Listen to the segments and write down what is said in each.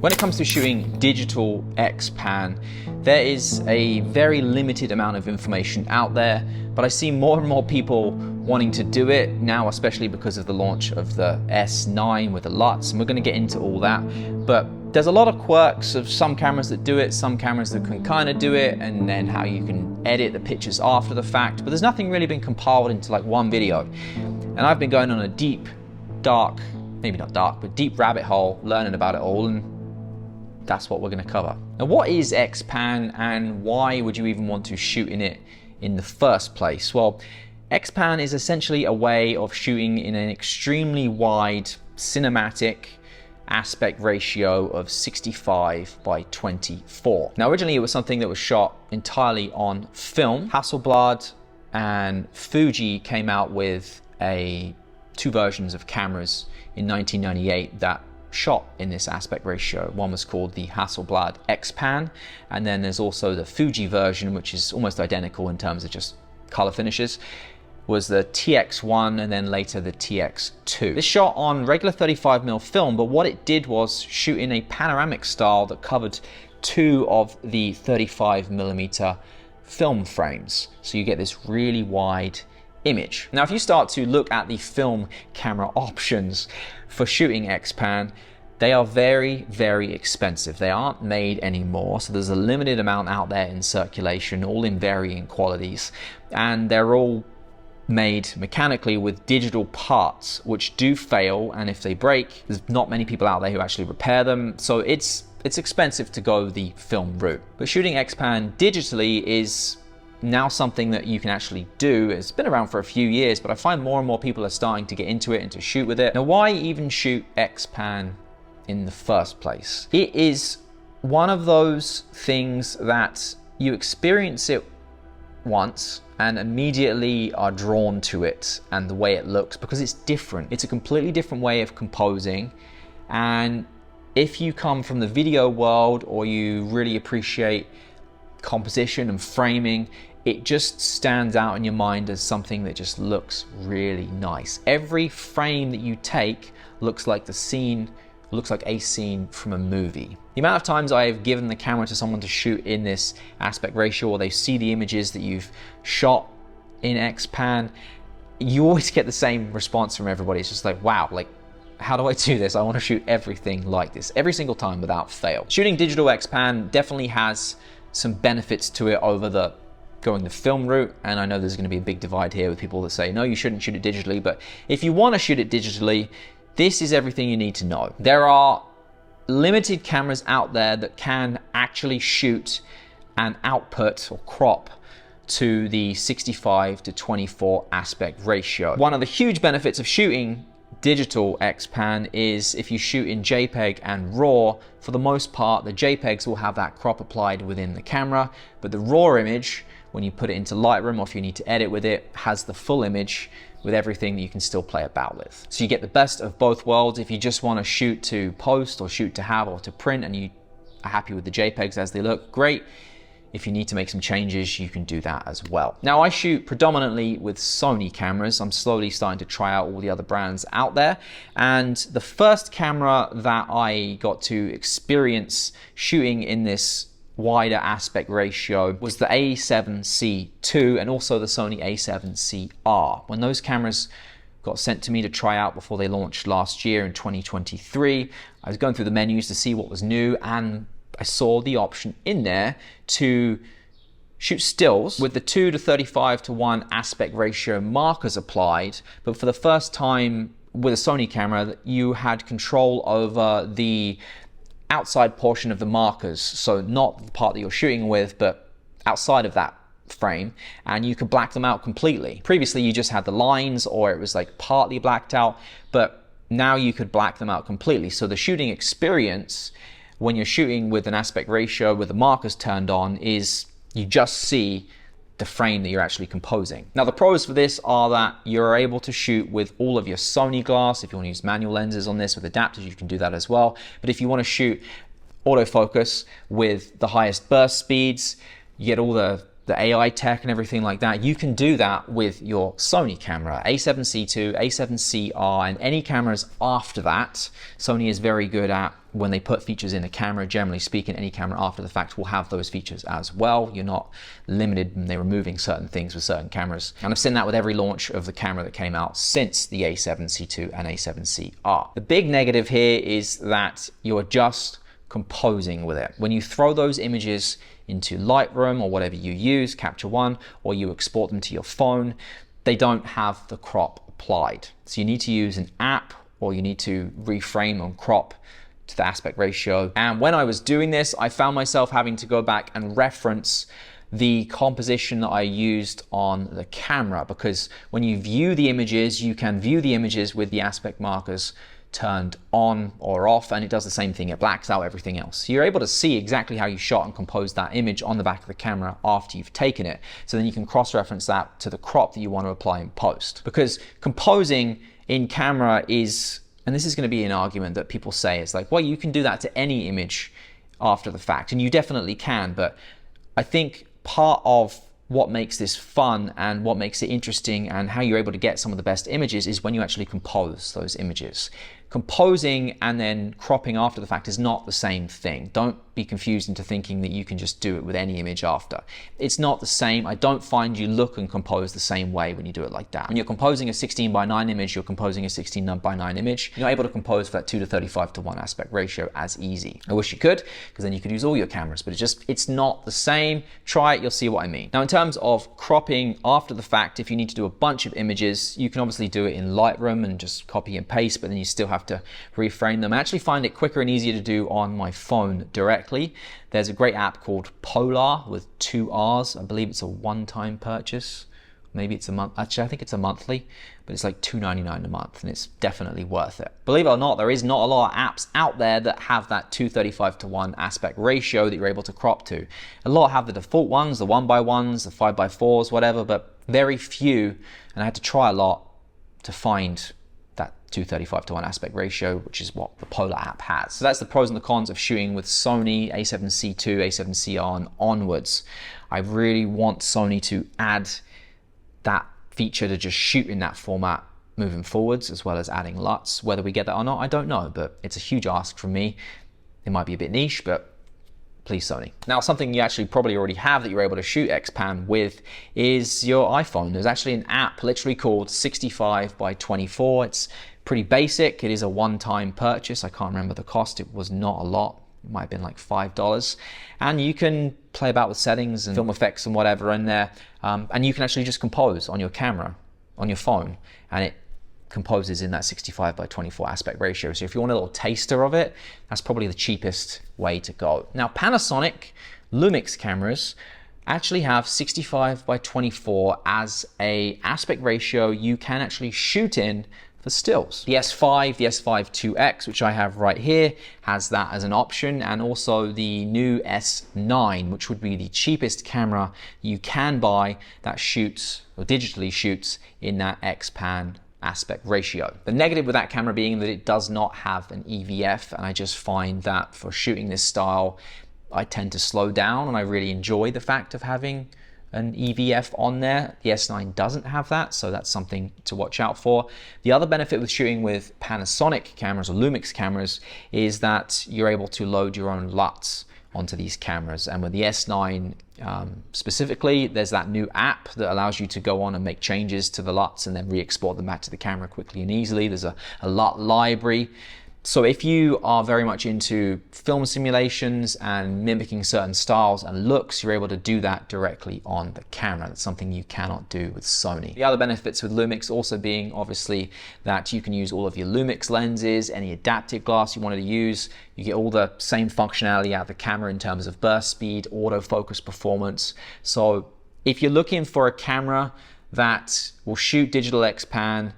When it comes to shooting digital XPan, there is a very limited amount of information out there, but I see more and more people wanting to do it now, especially because of the launch of the S9 with the LUTs, and we're going to get into all that. But there's a lot of quirks of some cameras that do it, some cameras that can kind of do it, and then how you can edit the pictures after the fact, but there's nothing really been compiled into like one video. And I've been going on a deep, dark, maybe not dark, but deep rabbit hole learning about it all, and that's what we're going to cover. Now, what is XPan and why would you even want to shoot in it in the first place? Well, XPan is essentially a way of shooting in an extremely wide cinematic aspect ratio of 65 by 24. Now, originally it was something that was shot entirely on film. Hasselblad and Fuji came out with two versions of cameras in 1998 that shot in this aspect ratio. One was called the Hasselblad Xpan, and then there's also the Fuji version, which is almost identical in terms of just color finishes, was the TX1 and then later the TX2. This shot on regular 35mm film, but what it did was shoot in a panoramic style that covered two of the 35mm film frames. So you get this really wide image. Now, if you start to look at the film camera options for shooting XPan, they are very, very expensive. They aren't made anymore, so there's a limited amount out there in circulation, all in varying qualities, and they're all made mechanically with digital parts, which do fail, and if they break, there's not many people out there who actually repair them, so it's expensive to go the film route. But shooting XPan digitally is now something that you can actually do. It's been around for a few years, but I find more and more people are starting to get into it and to shoot with it. Now, why even shoot XPan in the first place? It is one of those things that you experience it once and immediately are drawn to it and the way it looks, because it's different. It's a completely different way of composing, and if you come from the video world or you really appreciate composition and framing, it just stands out in your mind as something that just looks really nice. Every frame that you take looks like a scene from a movie. The amount of times I have given the camera to someone to shoot in this aspect ratio, or they see the images that you've shot in XPan, you always get the same response from everybody. It's just like, wow, like, how do I do this? I want to shoot everything like this every single time without fail. Shooting digital XPan definitely has some benefits to it over going the film route, and I know there's going to be a big divide here with people that say, no, you shouldn't shoot it digitally, but if you want to shoot it digitally, this is everything you need to know. There are limited cameras out there that can actually shoot and output or crop to the 65 to 24 aspect ratio. One of the huge benefits of shooting digital XPan is if you shoot in JPEG and RAW, for the most part, the JPEGs will have that crop applied within the camera, but the RAW image, when you put it into Lightroom or if you need to edit with it, has the full image with everything that you can still play about with. So you get the best of both worlds. If you just want to shoot to post or shoot to have or to print and you are happy with the JPEGs as they look, great. If you need to make some changes, you can do that as well. Now, I shoot predominantly with Sony cameras. I'm slowly starting to try out all the other brands out there. And the first camera that I got to experience shooting in this wider aspect ratio was the A7C II and also the Sony A7CR. When those cameras got sent to me to try out before they launched last year in 2023, I was going through the menus to see what was new, and I saw the option in there to shoot stills with the 2 to 35 to 1 aspect ratio markers applied, but for the first time with a Sony camera, you had control over the outside portion of the markers, so not the part that you're shooting with, but outside of that frame, and you could black them out completely. Previously, you just had the lines, or it was like partly blacked out, but now you could black them out completely. So the shooting experience when you're shooting with an aspect ratio with the markers turned on is you just see the frame that you're actually composing. Now, the pros for this are that you're able to shoot with all of your Sony glass. If you want to use manual lenses on this with adapters, you can do that as well. But if you want to shoot autofocus with the highest burst speeds, you get all the AI tech and everything like that, you can do that with your Sony camera, A7C2, A7CR, and any cameras after that. Sony is very good at when they put features in a camera. Generally speaking, any camera after the fact will have those features as well. You're not limited when they're removing certain things with certain cameras. And I've seen that with every launch of the camera that came out since the A7C2 and A7CR. The big negative here is that you're just composing with it. When you throw those images into Lightroom or whatever you use, Capture One, or you export them to your phone, they don't have the crop applied. So you need to use an app, or you need to reframe and crop to the aspect ratio. And when I was doing this, I found myself having to go back and reference the composition that I used on the camera, because when you view the images, you can view the images with the aspect markers turned on or off, and it does the same thing. It blacks out everything else. So you're able to see exactly how you shot and composed that image on the back of the camera after you've taken it. So then you can cross-reference that to the crop that you want to apply in post. Because composing in camera is, and this is going to be an argument that people say, it's like, well, you can do that to any image after the fact, and you definitely can, but I think part of what makes this fun and what makes it interesting and how you're able to get some of the best images is when you actually compose those images. Composing and then cropping after the fact is not the same thing. Don't be confused into thinking that you can just do it with any image after. It's not the same. I don't find you look and compose the same way when you do it like that. When you're composing a 16:9 image, you're composing a 16:9 image. You're not able to compose for that 2:35:1 aspect ratio as easy. I wish you could, because then you could use all your cameras, but it's not the same. Try it, you'll see what I mean. Now, in terms of cropping after the fact, if you need to do a bunch of images, you can obviously do it in Lightroom and just copy and paste, but then you still have to reframe them. I actually find it quicker and easier to do on my phone directly. There's a great app called Polar with 2 R's. I believe it's a one-time purchase. Maybe it's a month. Actually, I think it's a monthly, but it's like $2.99 a month, and it's definitely worth it. Believe it or not, there is not a lot of apps out there that have that 2:35:1 aspect ratio that you're able to crop to. A lot have the default ones, the 1:1s, the 5:4s, whatever, but very few, and I had to try a lot to find that 2:35:1 aspect ratio, which is what the Polar app has. So that's the pros and the cons of shooting with Sony A7C2, A7CR and onwards. I really want Sony to add that feature to just shoot in that format moving forwards, as well as adding LUTs. Whether we get that or not, I don't know, but it's a huge ask from me. It might be a bit niche, but please, Sony. Now, something you actually probably already have that you're able to shoot Xpan with is your iPhone. There's actually an app literally called 65x24. It's pretty basic. It is a one-time purchase. I can't remember the cost. It was not a lot. It might have been like $5. And you can play about with settings and film effects and whatever in there. And you can actually just compose on your camera, on your phone, and it composes in that 65x24 aspect ratio. So if you want a little taster of it, that's probably the cheapest way to go. Now, Panasonic Lumix cameras actually have 65x24 as a aspect ratio you can actually shoot in for stills. The S5, the S5IIX, which I have right here, has that as an option, and also the new S9, which would be the cheapest camera you can buy that shoots, or digitally shoots, in that Xpan aspect ratio. The negative with that camera being that it does not have an EVF, and I just find that for shooting this style, I tend to slow down, and I really enjoy the fact of having an EVF on there. The S9 doesn't have that, so that's something to watch out for. The other benefit with shooting with Panasonic cameras or Lumix cameras is that you're able to load your own LUTs onto these cameras. And with the S9 specifically, there's that new app that allows you to go on and make changes to the LUTs and then re-export them back to the camera quickly and easily. There's a LUT library. So if you are very much into film simulations and mimicking certain styles and looks, you're able to do that directly on the camera. That's something you cannot do with Sony. The other benefits with Lumix also being obviously that you can use all of your Lumix lenses, any adaptive glass you wanted to use. You get all the same functionality out of the camera in terms of burst speed, autofocus performance. So if you're looking for a camera that will shoot Digital XPan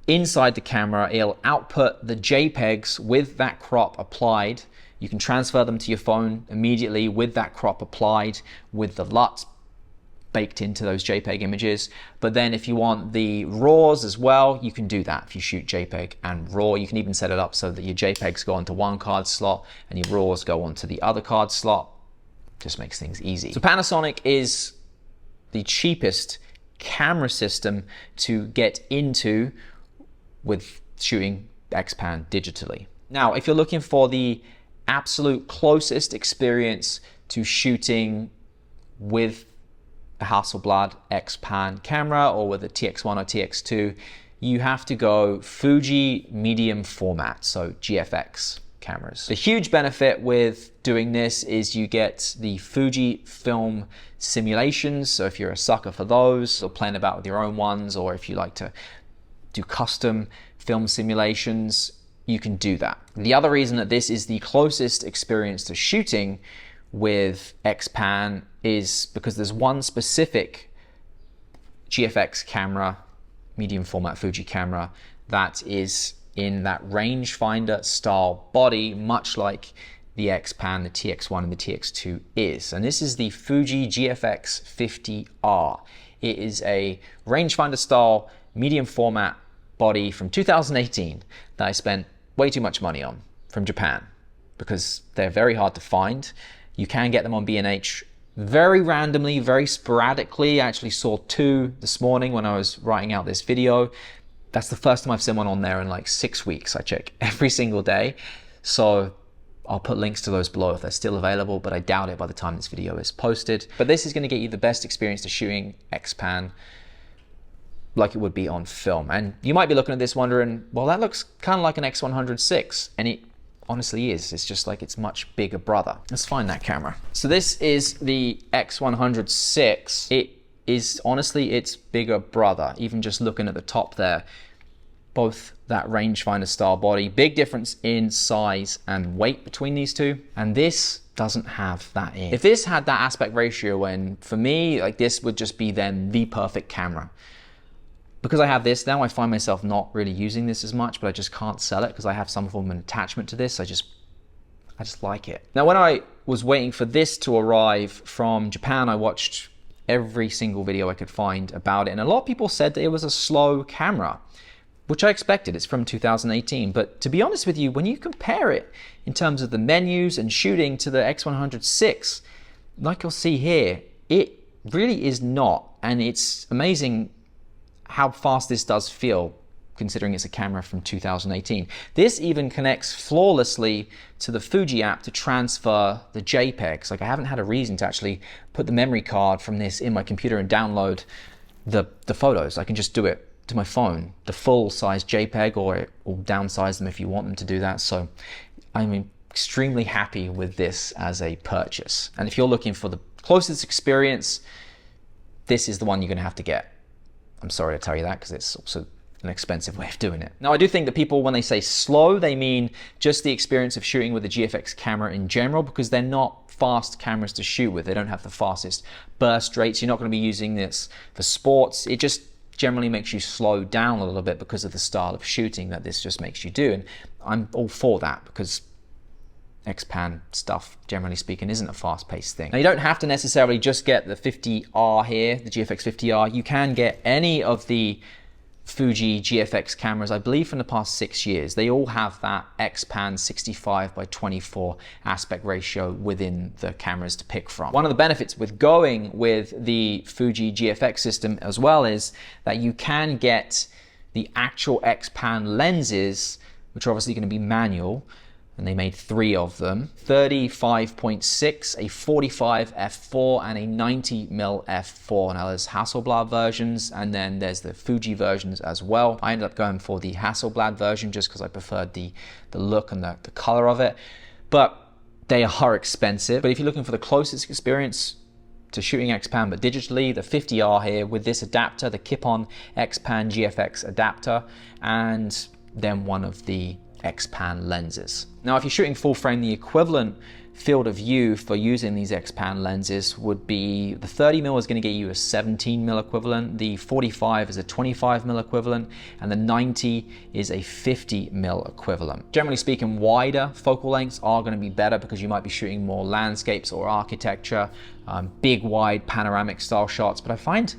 inside the camera, it'll output the JPEGs with that crop applied. You can transfer them to your phone immediately with that crop applied, with the LUTs baked into those JPEG images. But then if you want the RAWs as well, you can do that. If you shoot JPEG and RAW, you can even set it up so that your JPEGs go onto one card slot and your RAWs go onto the other card slot. just makes things easy. So Panasonic is the cheapest camera system to get into with shooting Xpan digitally. Now, if you're looking for the absolute closest experience to shooting with a Hasselblad Xpan camera or with a TX1 or TX2, you have to go Fuji medium format, so GFX cameras. The huge benefit with doing this is you get the Fuji film simulations. So if you're a sucker for those or playing about with your own ones, or if you like to do custom film simulations, you can do that. The other reason that this is the closest experience to shooting with Xpan is because there's one specific GFX camera, medium format Fuji camera, that is in that rangefinder style body, much like the Xpan, the TX1 and the TX2 is. And this is the Fuji GFX 50R. It is a rangefinder style medium format body from 2018 that I spent way too much money on from Japan because they're very hard to find. You can get them on B&H very randomly, very sporadically. I actually saw two this morning when I was writing out this video. That's the first time I've seen one on there in like 6 weeks. I check every single day. So I'll put links to those below if they're still available, but I doubt it by the time this video is posted. But this is going to get you the best experience to shooting Xpan like it would be on film. And you might be looking at this wondering, well, that looks kind of like an X100VI, and it honestly is. It's just like its much bigger brother. Let's find that camera. So this is the X100VI. It is honestly its bigger brother. Even just looking at the top there, both that rangefinder style body, big difference in size and weight between these two. And this doesn't have that in. If this had that aspect ratio in, for me, like this would just be then the perfect camera. Because I have this now, I find myself not really using this as much, but I just can't sell it because I have some form of an attachment to this. I just like it. Now, when I was waiting for this to arrive from Japan, I watched every single video I could find about it. And a lot of people said that it was a slow camera, which I expected. It's from 2018. But to be honest with you, when you compare it in terms of the menus and shooting to the X100VI, like you'll see here, it really is not. And it's amazing how fast this does feel, considering it's a camera from 2018. This even connects flawlessly to the Fuji app to transfer the JPEGs. Like I haven't had a reason to actually put the memory card from this in my computer and download the photos. I can just do it to my phone, the full size JPEG, or downsize them if you want them to do that. So I'm extremely happy with this as a purchase. And if you're looking for the closest experience, this is the one you're gonna have to get. I'm sorry to tell you that because it's also an expensive way of doing it. Now, I do think that people, when they say slow, they mean just the experience of shooting with a GFX camera in general, because they're not fast cameras to shoot with. They don't have the fastest burst rates. You're not going to be using this for sports. It just generally makes you slow down a little bit because of the style of shooting that this just makes you do. And I'm all for that because Xpan stuff, generally speaking, isn't a fast-paced thing. Now, you don't have to necessarily just get the 50R here, the GFX 50R. You can get any of the Fuji GFX cameras, I believe, from the past 6 years. They all have that Xpan 65:24 aspect ratio within the cameras to pick from. One of the benefits with going with the Fuji GFX system as well is that you can get the actual Xpan lenses, which are obviously going to be manual, and they made 3 of them, 35.6, a 45 f4 and a 90mm f4. Now there's Hasselblad versions and then there's the Fuji versions as well. I ended up going for the Hasselblad version just because I preferred the look and the color of it, but they are expensive. But if you're looking for the closest experience to shooting Xpan but digitally, the 50R here with this adapter, the Xpan GFX adapter, and then one of the Xpan lenses. Now, if you're shooting full frame, the equivalent field of view for using these Xpan lenses would be the 30mm is going to get you a 17mm equivalent, the 45 is a 25mm equivalent, and the 90 is a 50mm equivalent. Generally speaking, wider focal lengths are going to be better because you might be shooting more landscapes or architecture, big wide panoramic style shots. But I find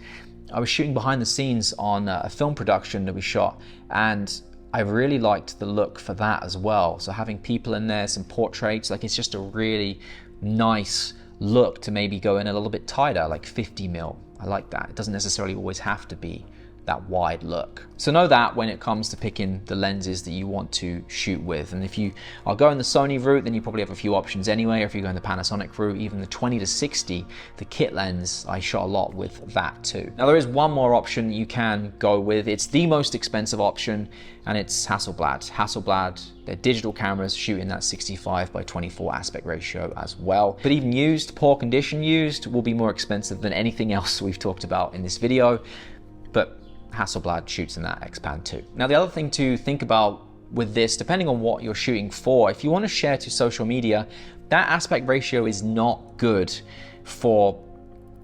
I was shooting behind the scenes on a film production that we shot, and I really liked the look for that as well. So having people in there, some portraits, like it's just a really nice look to maybe go in a little bit tighter, like 50mm. I like that. It doesn't necessarily always have to be that wide look. So know that when it comes to picking the lenses that you want to shoot with. And if you are going the Sony route, then you probably have a few options anyway. Or if you're going the Panasonic route, even the 20-60, the kit lens, I shot a lot with that too. Now there is one more option you can go with. It's the most expensive option, and it's Hasselblad. Hasselblad, their digital cameras shoot in that 65:24 aspect ratio as well. But even used, poor condition used, will be more expensive than anything else we've talked about in this video. But Hasselblad shoots in that Xpan too. Now the other thing to think about with this, depending on what you're shooting for, if you want to share to social media, that aspect ratio is not good for,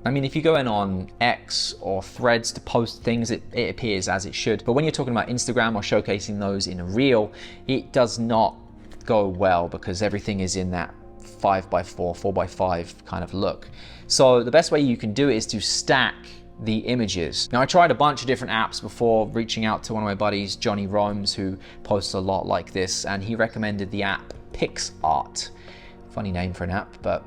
I mean, if you go in on X or Threads to post things, it appears as it should. But when you're talking about Instagram or showcasing those in a reel, it does not go well because everything is in that 5x4, 4x5 kind of look. So the best way you can do it is to stack the images. Now I tried a bunch of different apps before reaching out to one of my buddies, Johnny Romes, who posts a lot like this, and he recommended the app PixArt. Funny name for an app, but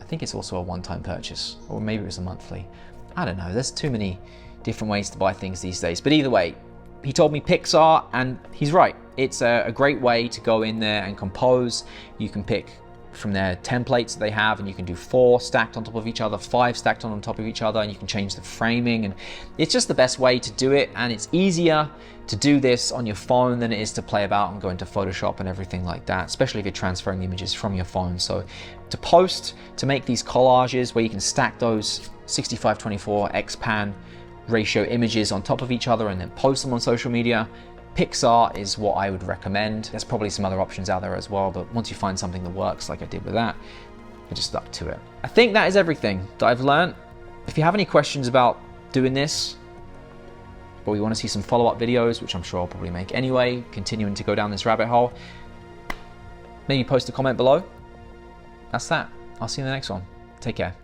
I think it's also a one-time purchase, or maybe it was a monthly. I don't know, there's too many different ways to buy things these days. But either way, he told me PixArt, and he's right. It's a great way to go in there and compose. You can pick from their templates that they have, and you can do 4 stacked on top of each other, 5 stacked on top of each other, and you can change the framing, and it's just the best way to do it. And it's easier to do this on your phone than it is to play about and go into Photoshop and everything like that, especially if you're transferring the images from your phone. So to post, to make these collages where you can stack those 65:24 Xpan ratio images on top of each other and then post them on social media, PixArt is what I would recommend. There's probably some other options out there as well, but once you find something that works like I did with that, I just stuck to it. I think that is everything that I've learned. If you have any questions about doing this, or you want to see some follow-up videos, which I'm sure I'll probably make anyway, continuing to go down this rabbit hole, maybe post a comment below. That's that. I'll see you in the next one. Take care.